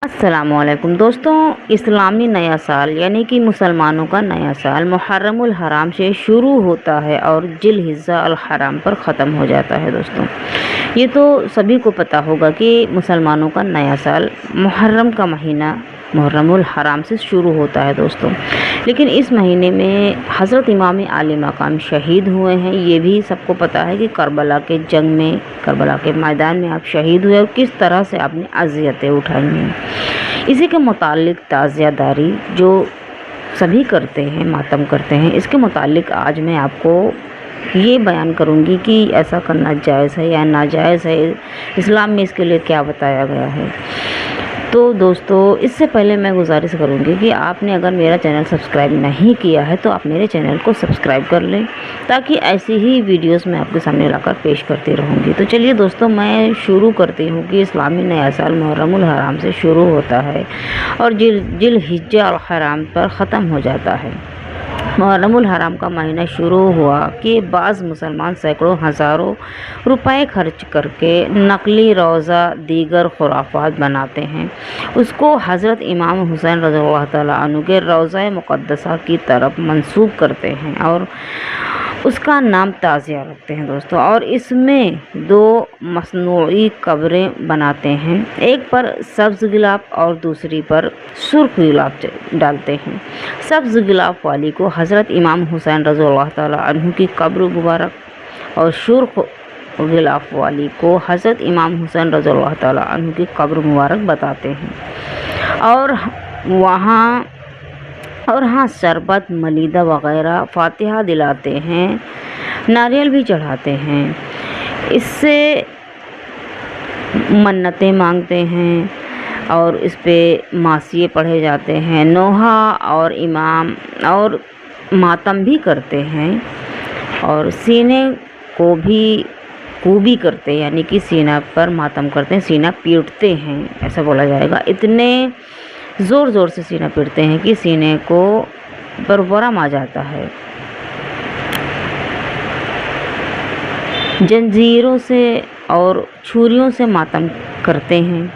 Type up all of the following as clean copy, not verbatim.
अस्सलामुअलैकुम दोस्तों, इस्लामी नया साल यानी कि मुसलमानों का नया साल मुहर्रमुल हराम से शुरू होता है और जिलहिज्जा अल हराम पर ख़त्म हो जाता है। दोस्तों, ये तो सभी को पता होगा कि मुसलमानों का नया साल मुहर्रम का महीना मुहर्रमुल हराम से शुरू होता है। दोस्तों, लेकिन इस महीने में हज़रत इमाम आली मकाम शहीद हुए हैं। ये भी सबको पता है कि करबला के जंग में, करबला के मैदान में आप शहीद हुए और किस तरह से आपने अज़ियतें उठाई हैं। इसी के मुतालिक ताज़ियादारी जो सभी करते हैं, मातम करते हैं, इसके मुतालिक आज मैं आपको ये बयान करूँगी कि ऐसा करना जायज़ है या नाजायज़ है, इस्लाम में इसके लिए क्या बताया गया है। तो दोस्तों, इससे पहले मैं गुजारिश करूँगी कि आपने अगर मेरा चैनल सब्सक्राइब नहीं किया है तो आप मेरे चैनल को सब्सक्राइब कर लें, ताकि ऐसी ही वीडियोस मैं आपके सामने लाकर पेश करती रहूँगी। तो चलिए दोस्तों, मैं शुरू करती हूँ कि इस्लामी नया साल मुहर्रमुल हराम से शुरू होता है और जिलहिज्जा अल हराम पर ख़त्म हो जाता है। मुहर्रमुल हराम का महीना शुरू हुआ कि बाज़ मुसलमान सैकड़ों हज़ारों रुपए खर्च करके नकली रोज़ा दीगर खुराफात बनाते हैं, उसको हज़रत इमाम हुसैन रज़ियल्लाहु तआला अन्हु के रोज़ा मुक़द्दसा की तरफ मंसूब करते हैं और उसका नाम ताज़िया रखते हैं। दोस्तों, और इसमें दो मसनूई कब्रें बनाते हैं, एक पर सब्ज़ गिलाफ और दूसरी पर सुर्ख गिलाफ डालते हैं। सब्ज़ गिलाफ वाली को हज़रत इमाम हुसैन रज़ियल्लाहु तआला अन्हु की कब्र मुबारक और सुर्ख गिलाफ वाली को हज़रत इमाम हुसैन रज़ियल्लाहु तआला अन्हु की कब्र मुबारक बताते हैं और हाँ शरबत मलीदा वग़ैरह फातिहा दिलाते हैं, नारियल भी चढ़ाते हैं, इससे मन्नतें मांगते हैं और इस पे मासिए पढ़े जाते हैं। नोहा और इमाम और मातम भी करते हैं और सीने को भी खूबी करते हैं, यानी कि सीना पर मातम करते हैं, सीना पीटते हैं, ऐसा बोला जाएगा। इतने ज़ोर ज़ोर से सीना पीटते हैं कि सीने को पर वरम आ जाता है। जंजीरों से और छुरियों से मातम करते हैं।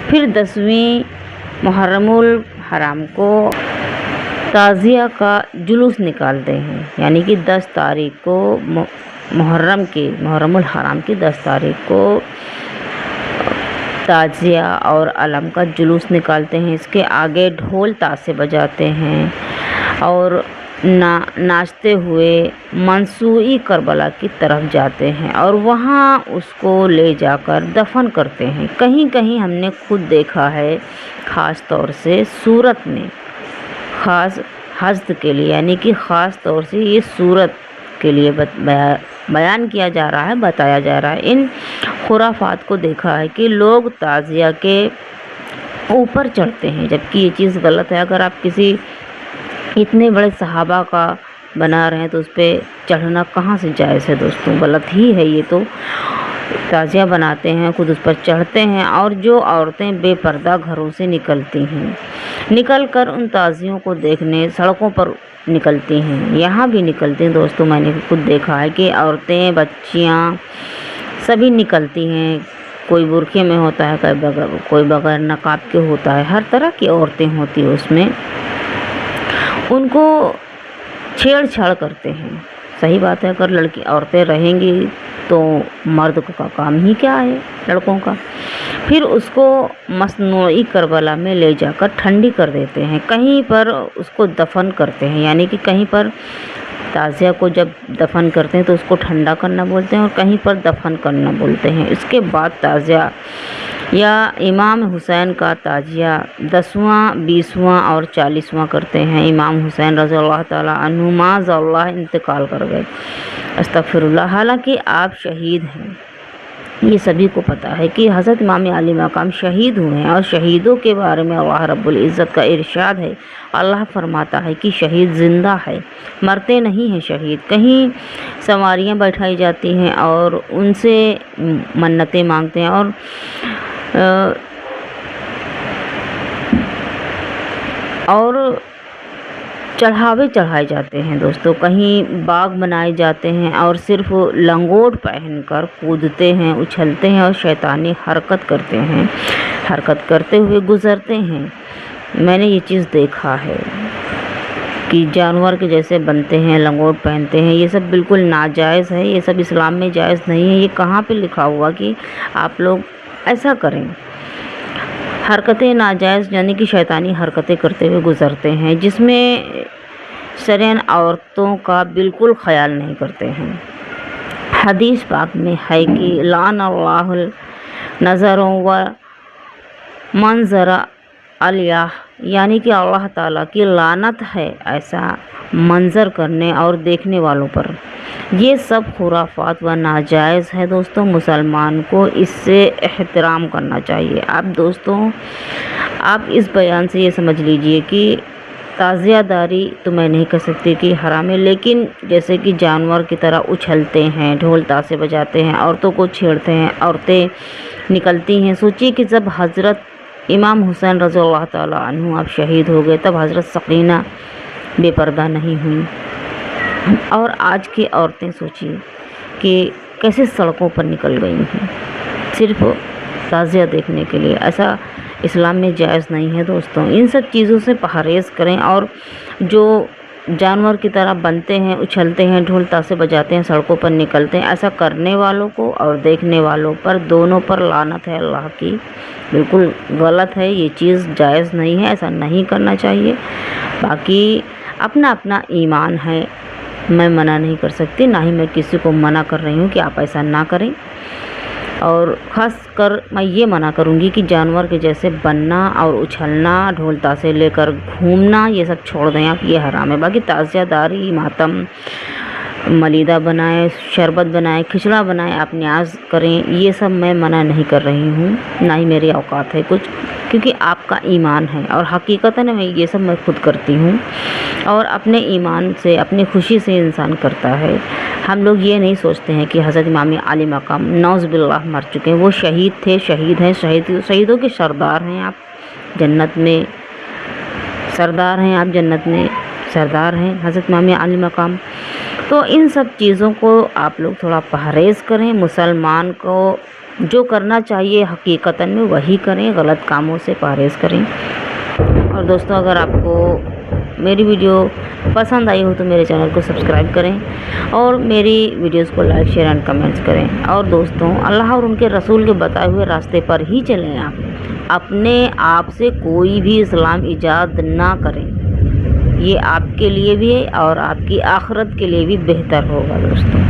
फिर 10वीं मुहर्रमुल हराम को ताज़िया का जुलूस निकालते हैं, यानी कि 10 तारीख को मुहर्रमुल हराम की 10 तारीख को ताज़िया और अलम का जुलूस निकालते हैं। इसके आगे ढोल तासे बजाते हैं और नाचते हुए मंसूई करबला की तरफ जाते हैं और वहाँ उसको ले जाकर दफन करते हैं। कहीं कहीं हमने खुद देखा है, ख़ास तौर से सूरत में, ख़ास हज़्द के लिए, यानी कि ख़ास तौर से ये सूरत के लिए बयान किया जा रहा है, बताया जा रहा है। इन खुराफात को देखा है कि लोग ताज़िया के ऊपर चढ़ते हैं, जबकि ये चीज़ गलत है। अगर आप किसी इतने बड़े सहाबा का बना रहे हैं तो उस पर चढ़ना कहाँ से जायज़ है। दोस्तों, गलत ही है ये तो। ताज़िया बनाते हैं, खुद उस पर चढ़ते हैं और जो औरतें बेपर्दा घरों से निकलती हैं, निकल कर उन ताज़ियों को देखने सड़कों पर निकलती हैं, यहाँ भी निकलती हैं। दोस्तों, मैंने खुद देखा है कि औरतें, बच्चियाँ सभी निकलती हैं। कोई बुरखे में होता है, कोई बगैर नकाब के होता है, हर तरह की औरतें होती हैं उसमें। उनको छेड़छाड़ करते हैं। सही बात है, अगर लड़की औरतें रहेंगी तो मर्द का काम ही क्या है, लड़कों का। फिर उसको मसनूई करबला में ले जाकर ठंडी कर देते हैं, कहीं पर उसको दफन करते हैं, यानी कि कहीं पर ताज़िया को जब दफन करते हैं तो उसको ठंडा करना बोलते हैं और कहीं पर दफन करना बोलते हैं। इसके बाद ताज़िया या इमाम हुसैन का ताज़िया 10वां, 20वां और 40वां करते हैं। इमाम हुसैन रज़ियल्लाहु तआला अन्हु माज़अल्लाह इंतकाल कर गए, अस्तग़फिरुल्लाह। हालांकि आप शहीद हैं, ये सभी को पता है कि हज़रत इमाम आली मकाम शहीद हुए हैं और शहीदों के बारे में अल्लाह रब्बुल इज़्ज़त का इरशाद है। अल्लाह फरमाता है कि शहीद ज़िंदा है, मरते नहीं हैं शहीद। कहीं सवारियाँ बैठाई जाती हैं और उनसे मन्नतें मांगते हैं और चढ़ावे चढ़ाए जाते हैं। दोस्तों, कहीं बाग बनाए जाते हैं और सिर्फ लंगोट पहनकर कूदते हैं, उछलते हैं और शैतानी हरकत करते हैं। حرکت کرتے ہوئے گزرتے ہیں۔ میں نے یہ چیز دیکھا ہے کہ جانور کے جیسے بنتے ہیں، لنگوٹ پہنتے ہیں، یہ سب بالکل ناجائز ہے، یہ سب اسلام میں جائز نہیں ہے۔ یہ کہاں پہ لکھا ہوا کہ آپ لوگ ایسا کریں؟ حرکتیں ناجائز یعنی کہ شیطانی حرکتیں کرتے ہوئے گزرتے ہیں، جس میں شرعاً عورتوں کا بالکل خیال نہیں کرتے ہیں۔ حدیث پاک میں ہے کہ لعن اللہ نظروں و منظر الیاہ، یعنی کہ اللہ تعالیٰ کی لعنت ہے ایسا منظر کرنے اور دیکھنے والوں پر۔ یہ سب خرافات و ناجائز ہے دوستوں، مسلمان کو اس سے احترام کرنا چاہیے۔ آپ اس بیان سے یہ سمجھ لیجئے کہ تعزیہ داری تو میں نہیں کہہ سکتی کہ حرام ہے، لیکن جیسے کہ جانور کی طرح اچھلتے ہیں، ڈھول تاشے بجاتے ہیں، عورتوں کو چھیڑتے ہیں، عورتیں نکلتی ہیں۔ سوچیے کہ جب حضرت امام حسین رضی اللہ تعالیٰ عنہ آپ شہید ہو گئے، تب حضرت سکینہ بے پردہ نہیں ہوئیں، اور آج کی عورتیں سوچیے کہ کیسے سڑکوں پر نکل گئی ہیں صرف تعزیہ دیکھنے کے لیے۔ ایسا اسلام میں جائز نہیں ہے دوستوں۔ ان سب چیزوں سے پرہیز کریں، اور جو جانور کی طرح بنتے ہیں، اچھلتے ہیں، ڈھول تاشے بجاتے ہیں، سڑکوں پر نکلتے ہیں، ایسا کرنے والوں کو اور دیکھنے والوں پر دونوں پر لعنت ہے اللہ کی۔ بالکل غلط ہے، یہ چیز جائز نہیں ہے، ایسا نہیں کرنا چاہیے۔ باقی اپنا اپنا ایمان ہے، میں منع نہیں کر سکتی، نہ ہی میں کسی کو منع کر رہی ہوں کہ آپ ایسا نہ کریں، اور خاص کر میں یہ منع کروں گی کہ جانور کے جیسے بننا اور اچھلنا، ڈھول تاشے لے کر گھومنا، یہ سب چھوڑ دیں آپ، یہ حرام ہے۔ باقی تعزیہ داری، ماتم، ملیدہ بنائیں، شربت بنائیں، کھچڑا بنائیں، آپ نیاز کریں، یہ سب میں منع نہیں کر رہی ہوں، نہ ہی میری اوقات ہے کچھ، کیونکہ آپ کا ایمان ہے، اور حقیقتاً میں یہ سب میں خود کرتی ہوں، اور اپنے ایمان سے، اپنی خوشی سے انسان کرتا ہے۔ ہم لوگ یہ نہیں سوچتے ہیں کہ حضرت امام علی مقام نعوذ باللہ مر چکے ہیں، وہ شہید تھے، شہید ہیں، شہیدوں کے سردار ہیں آپ جنت میں، سردار ہیں آپ جنت میں، سردار ہیں حضرت امام علی مقام۔ تو ان سب چیزوں کو آپ لوگ تھوڑا پرہیز کریں، مسلمان کو جو کرنا چاہیے حقیقتاً میں وہی کریں، غلط کاموں سے پرہیز کریں۔ اور دوستوں، اگر آپ کو میری ویڈیو پسند آئی ہو تو میرے چینل کو سبسکرائب کریں، اور میری ویڈیوز کو لائک، شیئر اینڈ کمنٹس کریں۔ اور دوستوں، اللہ اور ان کے رسول کے بتائے ہوئے راستے پر ہی چلیں، آپ اپنے آپ سے کوئی بھی اسلام ایجاد نہ کریں، یہ آپ کے لیے بھی ہے اور آپ کی آخرت کے لیے بھی بہتر ہوگا دوستوں۔